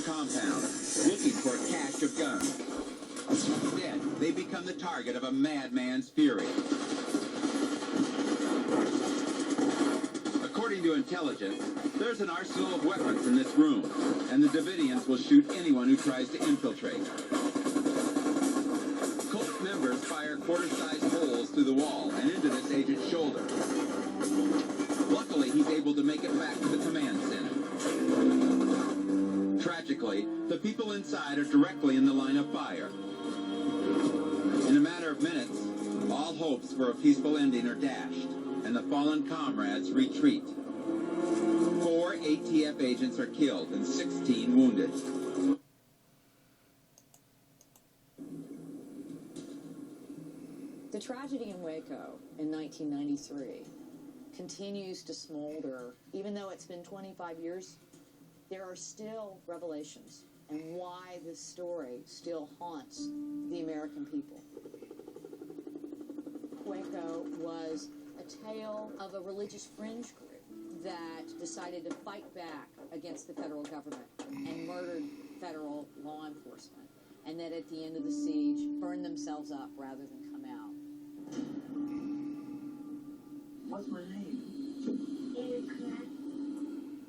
compound, looking for a cache of guns. Instead, they become the target of a madman's fury. According to intelligence, there's an arsenal of weapons in this room, and the Davidians will shoot anyone who tries to infiltrate. Cult members fire quarter-sized holes through the wall and into this agent's shoulder. Luckily, he's able to make it back to the command center. Tragically, the people inside are directly in the line of fire. In a matter of minutes, all hopes for a peaceful ending are dashed, and the fallen comrades retreat. 4 ATF agents are killed and 16 wounded. The tragedy in Waco in 1993 continues to smolder. Even though it's been 25 years, there are still revelations and why this story still haunts the American people. Waco was a tale of a religious fringe group that decided to fight back against the federal government and murdered federal law enforcement, and that at the end of the siege burned themselves up rather than come out. What's my name?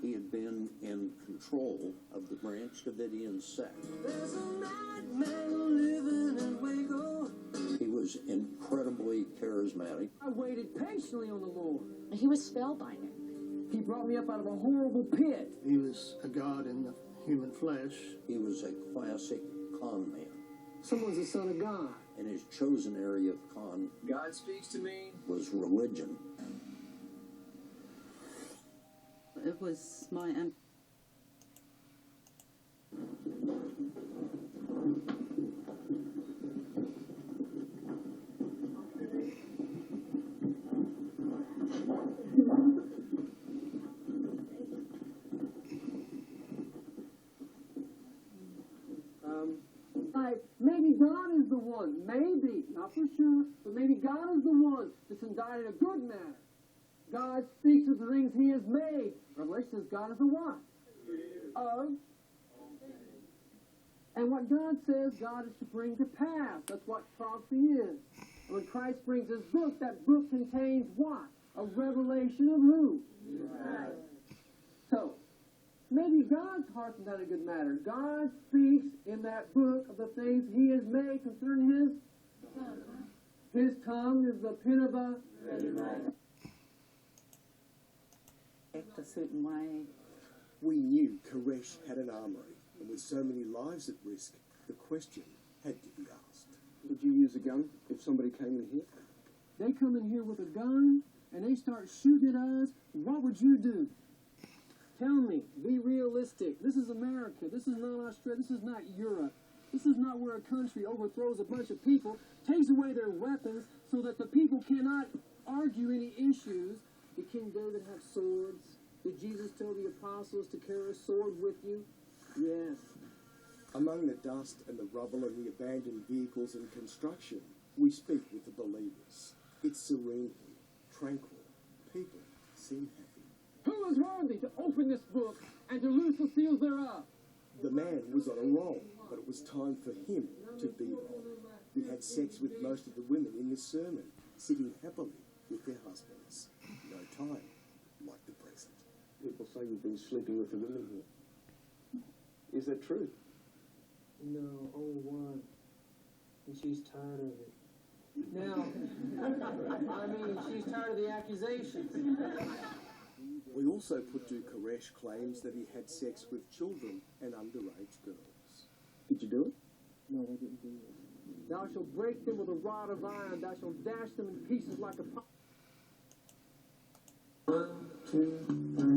He had been in control of the Branch Davidian sect. There's a madman living in Waco. He was incredibly charismatic. I waited patiently on the Lord. He was spellbinding. He brought me up out of a horrible pit. He was a god in the human flesh. He was a classic con man. Someone's the son of God. And his chosen area of con God speaks to me. was religion. It was my Maybe God is the one. Maybe, not for sure, but maybe God is the one that's indicted a good matter. God speaks of the things he has made. Revelation says God is the what? Of. And what God says, God is to bring to pass. That's what prophecy is. And when Christ brings his book, that book contains what? A revelation of who? Right. So, maybe God's heart's not a good matter. God speaks in that book of the things he has made concerning his tongue. His tongue is the pen of a act a certain way. We knew Koresh had an armory, and with so many lives at risk, the question had to be asked. Would you use a gun if somebody came in here? They come in here with a gun, and they start shooting at us. What would you do? Tell me. Be realistic. This is America. This is not Australia. This is not Europe. This is not where a country overthrows a bunch of people, takes away their weapons so that the people cannot argue any issues. Did King David have swords? Did Jesus tell the apostles to carry a sword with you? Yes. Among the dust and the rubble and the abandoned vehicles and construction, we speak with the believers. It's serene, tranquil. People seem happy. Who is worthy to open this book and to loose the seals thereof? The man was on a roll, but it was time for him to be on. He had sex with most of the women in this sermon, sitting happily with their husbands. No time like the present. People say you've been sleeping with the women here. Is that true? No, only one. And she's tired of it. Now, I mean, she's tired of the accusations. We also put to Koresh claims that he had sex with children and underage girls. Did you do it? No, I didn't do it. Thou shalt break them with a rod of iron. Thou shalt dash them in pieces like a pot. 1, 2, 3.